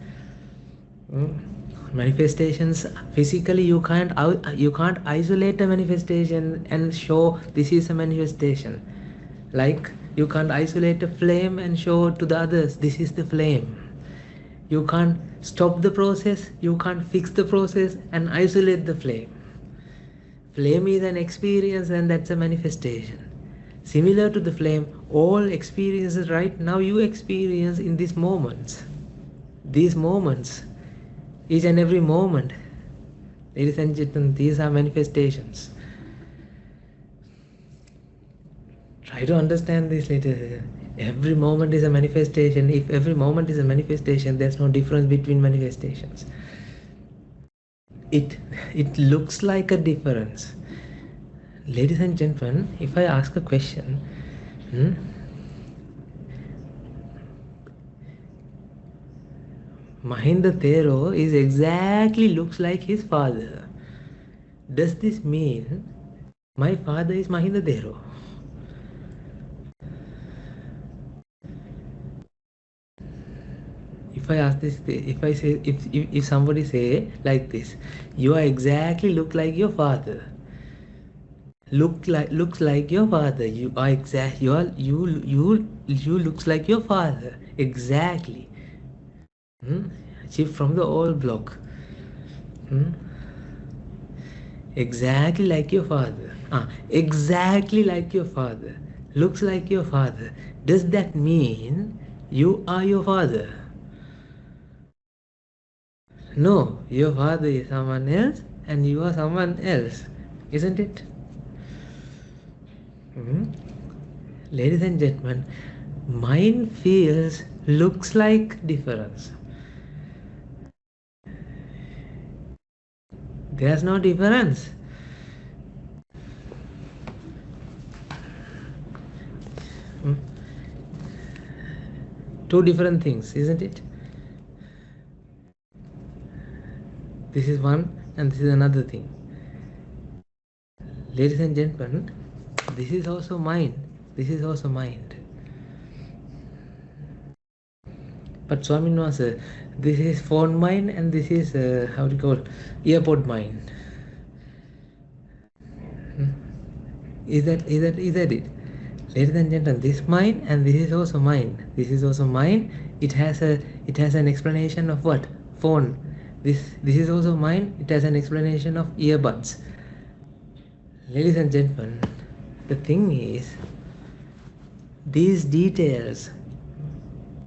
Manifestations, physically you can't isolate a manifestation and show this is a manifestation. Like you can't isolate a flame and show to the others this is the flame. You can't stop the process, you can't fix the process and isolate the flame. Flame is an experience, and that's a manifestation. Similar to the flame, all experiences right now you experience in these moments. These moments, each and every moment, ladies and gentlemen, these are manifestations. Try to understand this later. Every moment is a manifestation. If every moment is a manifestation, there's no difference between manifestations. It looks like a difference. Ladies and gentlemen, if I ask a question, Mahinda Thero is exactly looks like his father. Does this mean my father is Mahinda Dero? If I ask this, if somebody say like this, you are exactly look like your father. Looks like your father. You are exact. You looks like your father exactly. Chief from the old block. Exactly like your father. Exactly like your father. Looks like your father. Does that mean you are your father? No, your father is someone else and you are someone else, isn't it? Ladies and gentlemen, mind feels looks like difference. There's no difference. Two different things, isn't it? This is one and this is another thing. Ladies and gentlemen, this is also mind. This is also mind. But Swami knows this is phone mind and this is how do you call earpod mind. Is that it? Ladies and gentlemen, this mind and this is also mind. This is also mind. It has an explanation of what? Phone. This is also mind. It has an explanation of earbuds. Ladies and gentlemen, the thing is, these details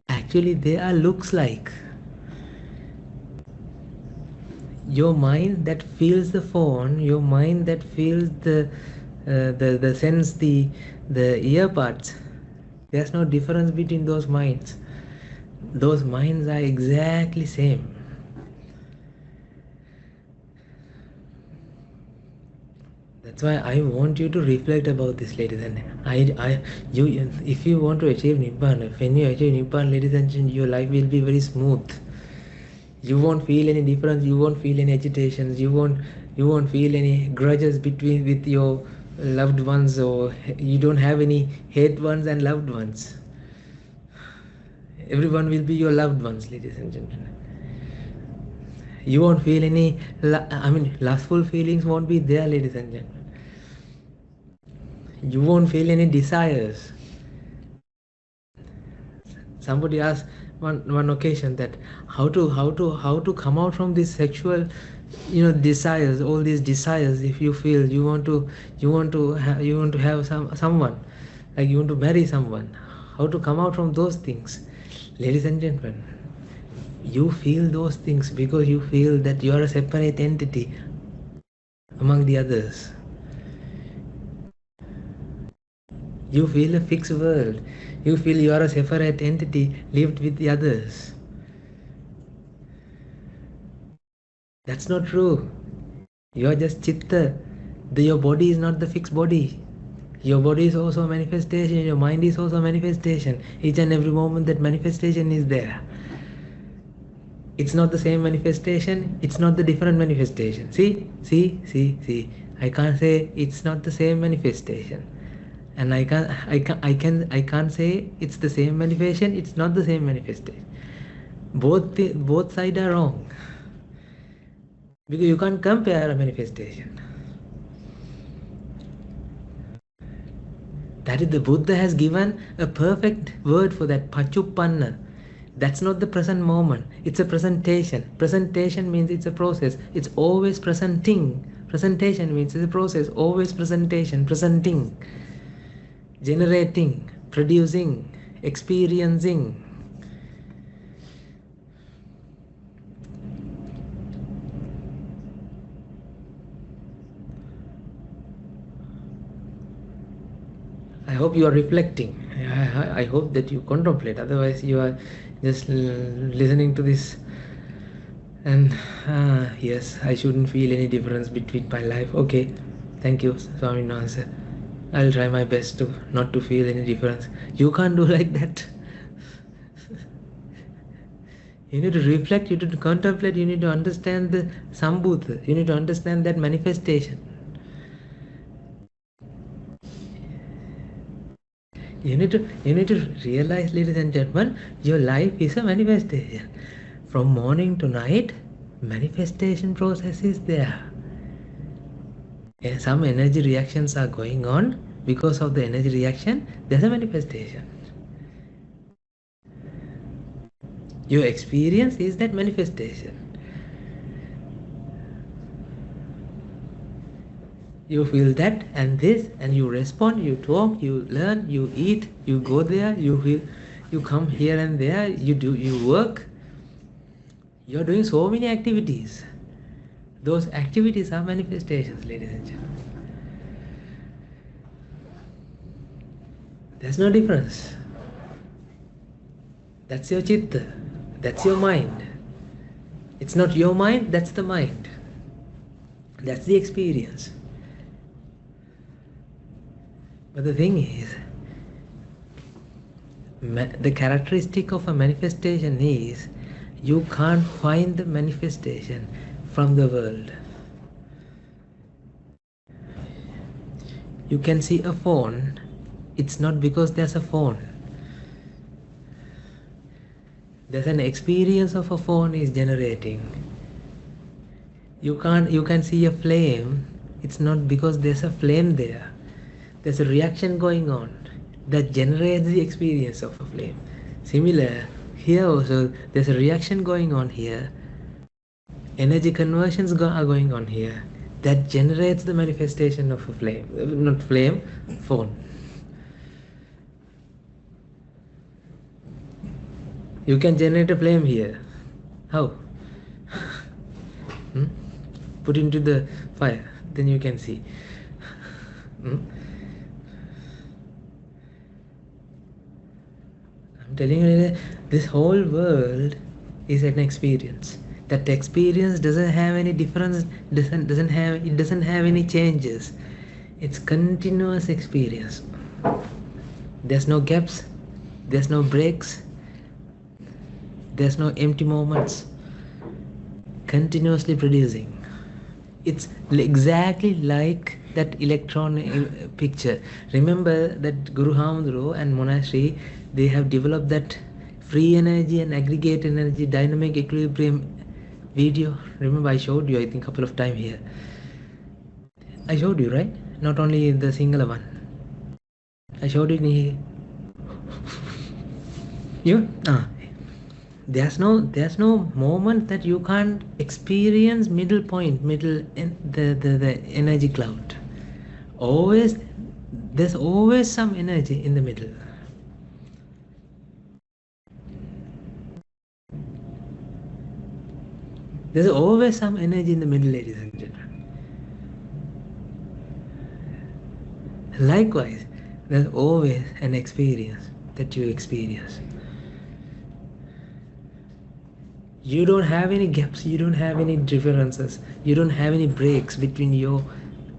actually they are looks like. Your mind that feels the phone, your mind that feels the sense the earbuds, there's no difference between those minds. Those minds are exactly same. That's why I want you to reflect about this, ladies and gentlemen. If you want to achieve Nibbana, when you achieve Nibbana, ladies and gentlemen, your life will be very smooth. You won't feel any difference. You won't feel any agitations. You won't feel any grudges with your loved ones, or you don't have any hate ones and loved ones. Everyone will be your loved ones, ladies and gentlemen. You won't feel any, lustful feelings won't be there, ladies and gentlemen. You won't feel any desires. Somebody asked one occasion that how to come out from this sexual, desires, all these desires. If you feel you want to have someone, like you want to marry someone, how to come out from those things? Ladies and gentlemen, you feel those things because you feel that you are a separate entity among the others. You feel a fixed world. You feel you are a separate entity lived with the others. That's not true. You are just chitta. Your body is not the fixed body. Your body is also a manifestation. Your mind is also a manifestation. Each and every moment that manifestation is there. It's not the same manifestation. It's not the different manifestation. See. I can't say it's not the same manifestation. And I can't say it's the same manifestation. It's not the same manifestation. Both sides are wrong. Because you can't compare a manifestation. That is, the Buddha has given a perfect word for that, pachuppanna. That's not the present moment. It's a presentation. Presentation means it's a process. It's always presenting. Presentation means it's a process. Always presentation. Presenting. Generating. Producing. Experiencing. I hope you are reflecting. I hope that you contemplate. Otherwise, you are just listening to this. And yes, I shouldn't feel any difference between my life. Okay, thank you, Swami Nasa. I'll try my best to not to feel any difference. You can't do like that. You need to reflect, you need to contemplate, you need to understand the sambhutha, you need to understand that manifestation. You need to realize, ladies and gentlemen, your life is a manifestation. From morning to night, manifestation process is there. And some energy reactions are going on. Because of the energy reaction, there's a manifestation. Your experience is that manifestation. You feel that and this, and you respond, you talk, you learn, you eat, you go there, you feel, you come here and there, you work. You're doing so many activities. Those activities are manifestations, ladies and gentlemen. There's no difference. That's your chitta. That's your mind. It's not your mind, that's the mind. That's the experience. But the thing is, the characteristic of a manifestation is you can't find the manifestation from the world. You can see a phone, it's not because there's a phone. There's an experience of a phone is generating. You can see a flame, it's not because there's a flame there. There's a reaction going on that generates the experience of a flame. Similar, here also there's a reaction going on here. Energy conversions are going on here. That generates the manifestation of a flame. Not flame, phone. You can generate a flame here. How? Put into the fire, then you can see. I'm telling you that this whole world is an experience. That experience doesn't have any difference, doesn't have any changes. It's continuous experience. There's no gaps, there's no breaks, there's no empty moments. Continuously producing. It's exactly like that electron picture. Remember that Guru Hamdro and Monastery, they have developed that free energy and aggregate energy dynamic equilibrium video. Remember I showed you, I think, a couple of times here. I showed you, right? Not only the Sinhala one. I showed it here. You? There's no moment that you can't experience middle point, the energy cloud. There's always some energy in the middle. There's always some energy in the middle, ladies and gentlemen. Likewise, there's always an experience that you experience. You don't have any gaps, you don't have any differences, you don't have any breaks between your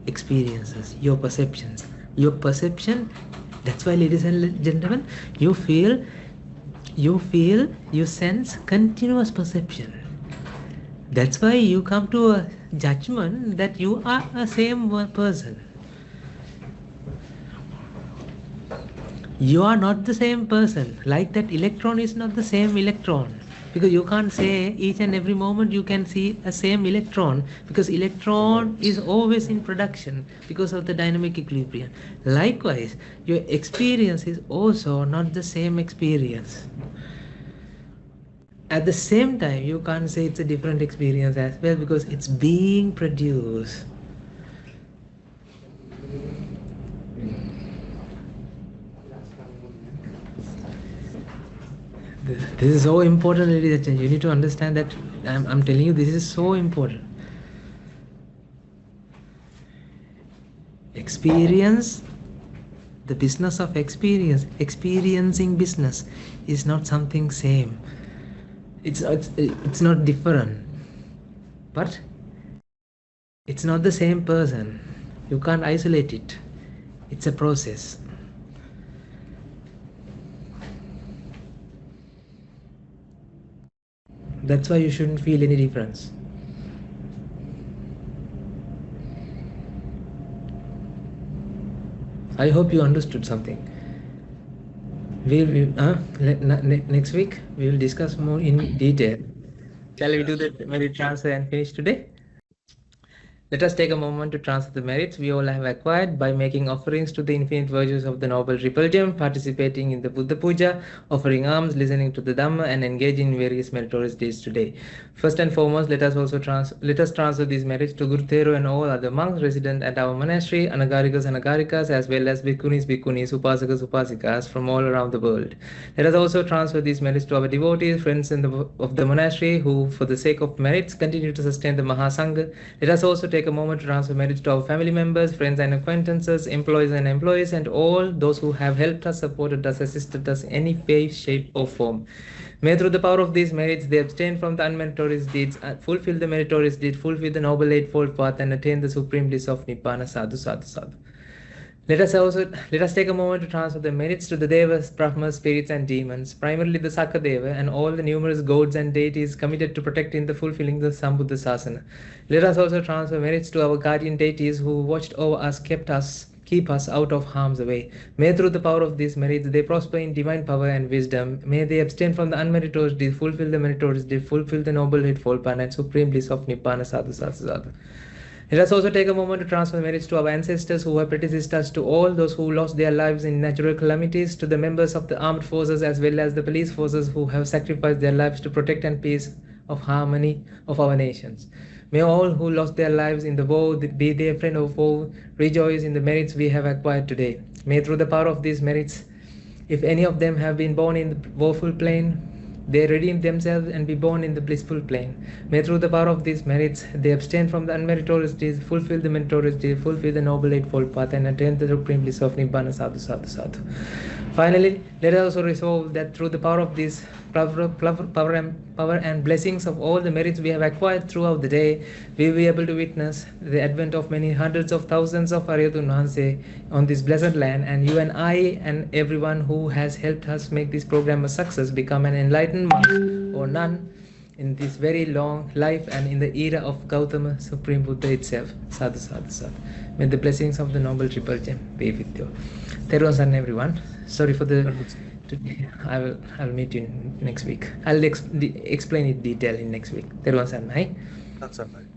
experiences, your perceptions. Your perception, that's why, ladies and gentlemen, you sense continuous perception. That's why you come to a judgment that you are a same person. You are not the same person. Like that electron is not the same electron. Because you can't say each and every moment you can see a same electron, because electron is always in production because of the dynamic equilibrium. Likewise, your experience is also not the same experience. At the same time, you can't say it's a different experience as well, because it's being produced. This is so important, ladies and gentlemen. You need to understand that I'm telling you, this is so important. Experience, the business of experience, experiencing business is not something same. It's not different, but it's not the same person. You can't isolate it. It's a process. That's why you shouldn't feel any difference. I hope you understood something. Next week we will discuss more in detail. Shall we do the merit transfer and finish today? Let us take a moment to transfer the merits we all have acquired by making offerings to the infinite virtues of the Noble Triple Gem, participating in the Buddha Puja, offering alms, listening to the Dhamma, and engaging in various meritorious deeds today. First and foremost, let us transfer these merits to Guru Thero and all other monks resident at our monastery, Anagarikas and Agarikas, as well as Bhikkhunis, Bhikkhunis, Upasakas, Upasikas from all around the world. Let us also transfer these merits to our devotees, friends of the monastery, who, for the sake of merits, continue to sustain the Mahasangha. Let us also take a moment to transfer merits to our family members, friends and acquaintances, employees and employees, and all those who have helped us, supported us, assisted us in any way, shape, or form. May through the power of these merits they abstain from the unmeritorious deeds, fulfill the meritorious deed, fulfill the Noble Eightfold Path, and attain the supreme bliss of Nibbana. Sadhu, sadhu, sadhu. Let us take a moment to transfer the merits to the Devas, Brahmas, spirits, and demons, primarily the Sakadeva and all the numerous gods and deities committed to protecting the fulfilling the Sambuddha Sasana. Let us also transfer merits to our guardian deities who watched over us, keep us out of harm's way. May through the power of these merits they prosper in divine power and wisdom. May they abstain from the unmeritorious deeds, fulfill the meritorious deeds, fulfill the Noble Eightfold Path and supreme bliss of Nibbana. Sadhu, sadhu, sadhu. Let us also take a moment to transfer merits to our ancestors who have predeceased us, to all those who lost their lives in natural calamities, to the members of the armed forces as well as the police forces who have sacrificed their lives to protect and peace of harmony of our nations. May all who lost their lives in the war, be they friend or foe, rejoice in the merits we have acquired today. May through the power of these merits, if any of them have been born in the woeful plane, they redeem themselves and be born in the blissful plane. May through the power of these merits they abstain from the unmeritorious deeds, fulfill the meritorious deeds, fulfill the Noble Eightfold Path, and attain the supreme bliss of Nibbana. Sadhu, sadhu, sadhu. Finally, let us also resolve that through the power of this power and blessings of all the merits we have acquired throughout the day, we will be able to witness the advent of many hundreds of thousands of Ariyatun Wahanse on this blessed land, and you and I and everyone who has helped us make this program a success become an enlightened monk or nun in this very long life and in the era of Gautama, Supreme Buddha itself. Sadhu, sadhu, sadhu. May the blessings of the Noble Triple Gem be with you. Theruvan Saranai, everyone. Sorry for the... I'll meet you next week. I'll explain it detail in next week. Theruvan Saranai.